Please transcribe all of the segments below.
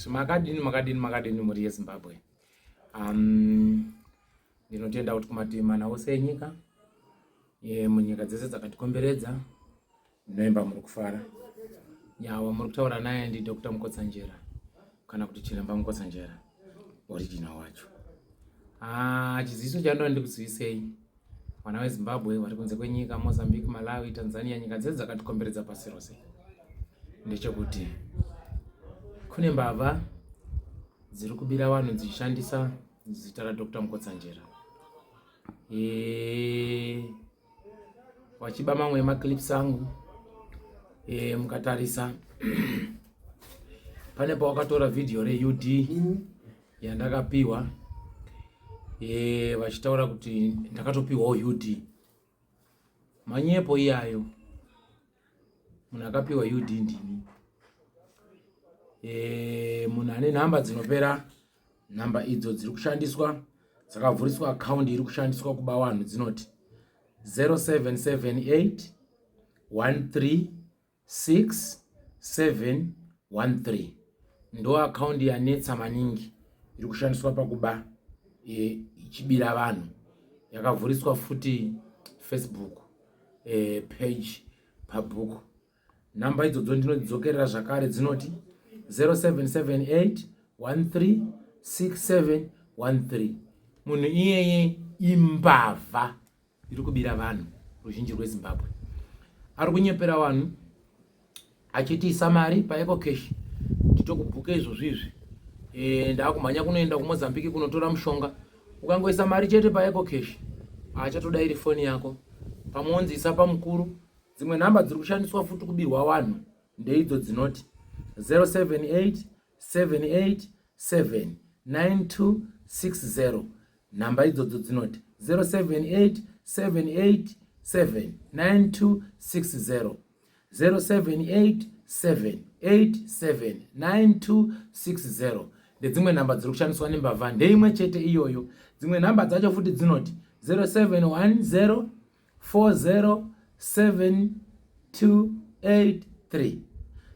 kuti makadini muri yeZimbabwe. Ndinotenda kuti kumati mana ose enyika munyika dzese dzakatikomberedza ndinoimba muri kufara. Nyawa muri kutaura naye ndi Dr. Mukotsanjera kana kuti Chiremba Mukotsanjera original wacho. Chiziso chandinoda ndikuzivisei vana veZimbabwe vari kunze kwenyika, Mozambique, Malawi, Tanzania, nyika dzese dzakatikomberedza pasi rose, ndechekuti kune mbavha dziri kubira vanhu dzichishandisa zita raDr. Mukotsanjera. Wachiba mamwe emaclips angu mukatarisa pane pawakatora video reUD yandakapiwa vachitaura kuti ndakatopiwawo UD. Manyepo iyayo munhu akapiwa UD ndini. Munhu ane nhamba dzinopera nhamba idzo dziri kushandiswa, dzakavhuriswa account iri kushandiswa kuba vanhu, dzinoti 0778 136713 ndo account yanetsa maningi iri kushandiswa pakuba ichibira vanhu. Yakavhuriswa futi Facebook page pabhuku. Nhamba idzodzo ndinodzokerera zvakare, dzinoti 0778 136713. Munhu iyeye imbavha iri kubira vanhu ruzhinji rweZimbabwe. Ari kunyepera vanhu achitiisa mari paEcocash. Titokubhuka izvozvizvi. Ndakumhanya kunoenda kuMozambique kunotora mushonga. Ukangoisa mari chete paEcocash achatoda iri foni yako. Pamonzisa pamukuru. Dzimwe nhamba dziri kushandiswa futi kubirwa vanhu ndeidzo dzinoti 0787879260. Nhamba idzodzo dzinoti 0787879260, 0787879260. Ndedzimwe nhamba dziri kushandiswa nembavha ndeimwe chete iyoyo. Dzimwe nhamba dzacho futi dzinoti 0710407283,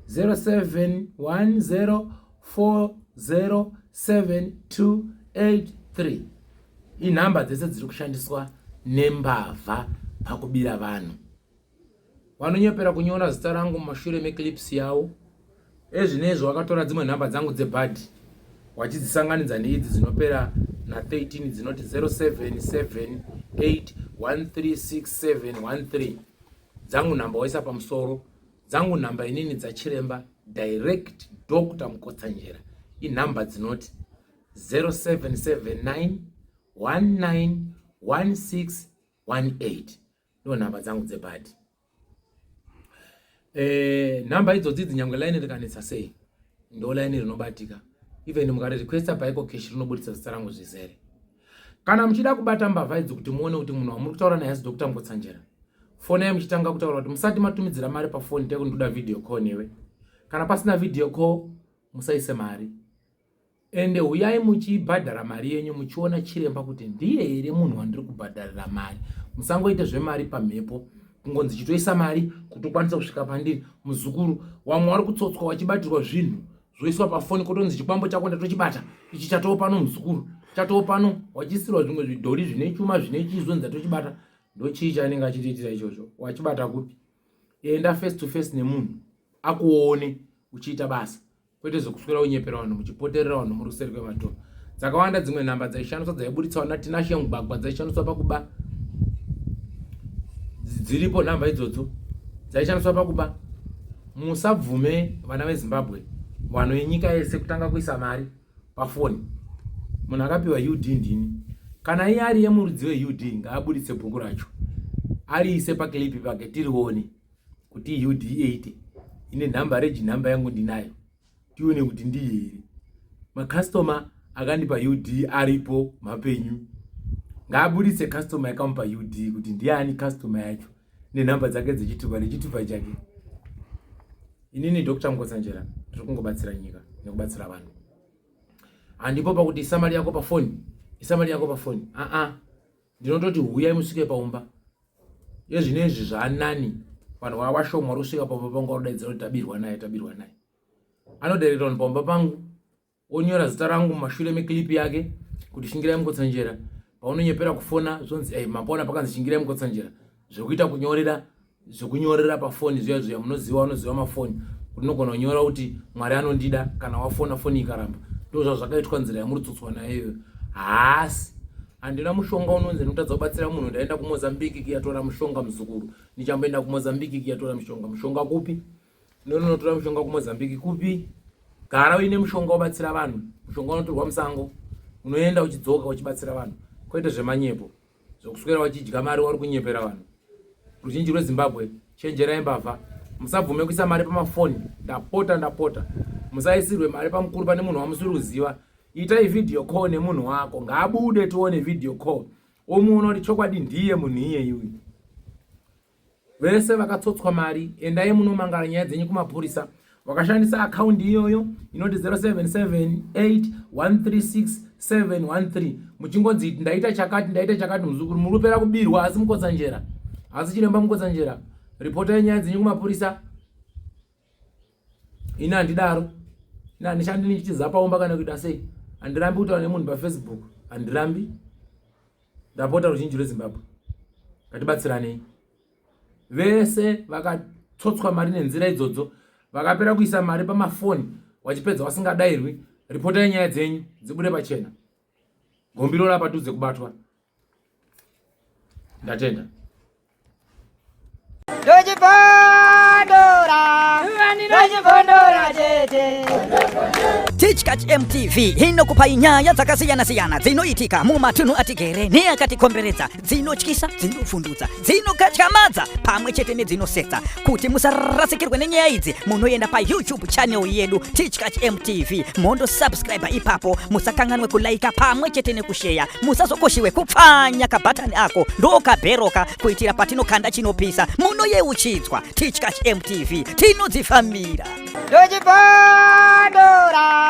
0710407283. Inhamba dzese dziri kushandiswa nembavha pakubira vanhu. Vanonyepera kunyora zita rangu mumashure meclips yavo. Ezvinezvo vakatora dzimwe nhamba dzangu dzebhadhi wachidzisanganidza neidzi dzinopera na13 dzinoti 0778136713. Dzangu nhamba waisa pamusoro, dzangu nhamba inini dzaChiremba direct Dr. Mukotsanjera. Inhamba dzinoti 0779191618. Ndo nhamba dzangu dzebhadhi. Nhamba idzodzi dzinyangwe line rikanetsa sei ndo line rinobatika. Even mukare requesta paEcocash rinobuditsa zita rangu zvizere. Kana muchida kubata mbavha idzi kuti muone kuti munhu wamuri kutaura naye Dr. Mukotsanjera, fonai muchitanga kutaura kuti musati matumidzira mari pafoni teko ndoda video call newe. Kana pasina video call musaise mari. Ende uyai muchibhadhara mari yenyu muchiona Chiremba kuti ndiye here munhu wandiri kubhadharira mari. Musangoite zvemari pamhepo kungonzi chitoisa mari kuti ukwanise kusvika pandiri. Muzukuru wamwe wari kutsotswa wachibatirwa zvinhu zvoiswa pafoni kotonzi chikwambo chako ndatochibata ichi chatoo pano. Muzukuru chatoo pano wachisirwa zvimwe zvidhori zvine chuma zvine chizvo ndatochibata. Ndochii chaanenge achitiitira ichocho? Wachibata kupi? Enda face to face nemunhu akuone uchiita basa, kwete zvokuswera unyepera vanhu muchipoterera vanhu muri kuseri kwematoro. Dzakawanda dzimwe nhamba dzaishandiswa dzaibuditsa vana Tinashe Mugwagwa dzaishandiswa pakuba. Dziripo nhamba idzodzo dzaishandiswa pakuba. Musabvume vana veZimbabwe, vanhu venyika yese kutanga kuisa mari pafoni. Munhu akapiwa UD ndini. Kana iye ari yemurudzi weUD ngaabuditse bhuku racho ariise paklipi pake tirione kuti UD 80 ine nhamba regi nhamba yangu ndinayo, tione kuti ndiye here. Makastoma akandipa UD aripo mapenyu, ngaabuditse customer yakamupa UD kuti ndiani customer yacho nenhamba dzake dzechitupa nechitupa chake. Inini Dr. Mukotsanjera tiri kungobatsira nyika nekubatsira vanhu. Handipo pakuti isa mari yako pafoni, isa mari yako pafoni. Ndinototi huyai musvike paumba. Yezvinezvi zvaanani vanhu vavashoma rusvika paumba pangu varudaidzira kuti tabirwa naye. Anoderedwa paumba pangu onyora zita rangu mumashure meclip yake kuti Shingirai Mukotsanjera. Paunonyepera kufona zvonzi mapona pakanzi Shingirai Mukotsanjera. Zvokuita kunyorera pafoni zviya munoziva mafoni. Unogona kunyora kuti Mwari anondida kana wafona foni ikaramba. Ndozvo zvakaitwa nzira yamuri tsotswa nayo. Haasi andina mushonga unonzi ndotadza kubatsira munhu ndaenda kuMozambique kuyatora mushonga muzukuru. Ndichamboenda kuMozambique kuyatora mushonga. Mushonga kupi? Ndinotora mushonga kuMozambique kupi? Gara uine mushonga ubatsira vanhu. Mushonga unotorwa musango. Unoenda uchidzoka uchibatsira vanhu. Kwete zvemanyepo. Zvokuswera wachidya mari wari kunyepera vanhu. Ruzhinji rweZimbabwe chenjerai mbavha. Musabvume kuisa mari pamafoni. Ndapota. Musaisirwe mari pamukuru pane munhu wamusiri kuziva. Itai video call nemunhu wako. Ngabude tuone video call. Omuona kuti chokwadi ndiye munhu iyeyu. Vese vakatsotswa mari endai munomangara nyaya dzenyu kumapurisa. Wakashandisa account iyoyo inoti 0778136713. Muchingonzi ndaita chakati muzukuru murupera kubirwa asi Mukotsanjera. Asi chiremba Mukotsanjera. Reporta nyaya dzenyu kumapurisa. Ina handidaro. Ina handishandi nichitizapaomba kana kuita sei. Handirambi kutaura nemunhu paFacebook. Handirambi. Ndapota ruzhinji rweZimbabwe. Ngatibatsiranei. Vese vakatsotswa mari nenzira idzodzo. Vakapera kuisa mari pamafoni. Wachipedza wasingadairwi. Reporta nyaya dzenyu dzibude pachena. Gombiro rapadhuze kubatwa. Ndatenda. Teachkach MTV inokupa nyaya dzakasiyana-siyana dzinoitika mumatunhu atigere neakatikomberedza, dzinotyisa, dzinofundutsa, dzinokatyamadza pamwe chete nedzinosetsa. Kuti musarasikirwe nenyaya idzi munoenda paYouTube channel yedu Teachkach MTV mondo subscribe ipapo. Musakanganwe kulaika pamwe chete nekushare. Musazokoshiwe kupfanya kabhatani ako ndokabheroka kuitira patinokanda chinopisa munoyeuchidzwa. Teachkach MTV tinodzifamira. Dojipondora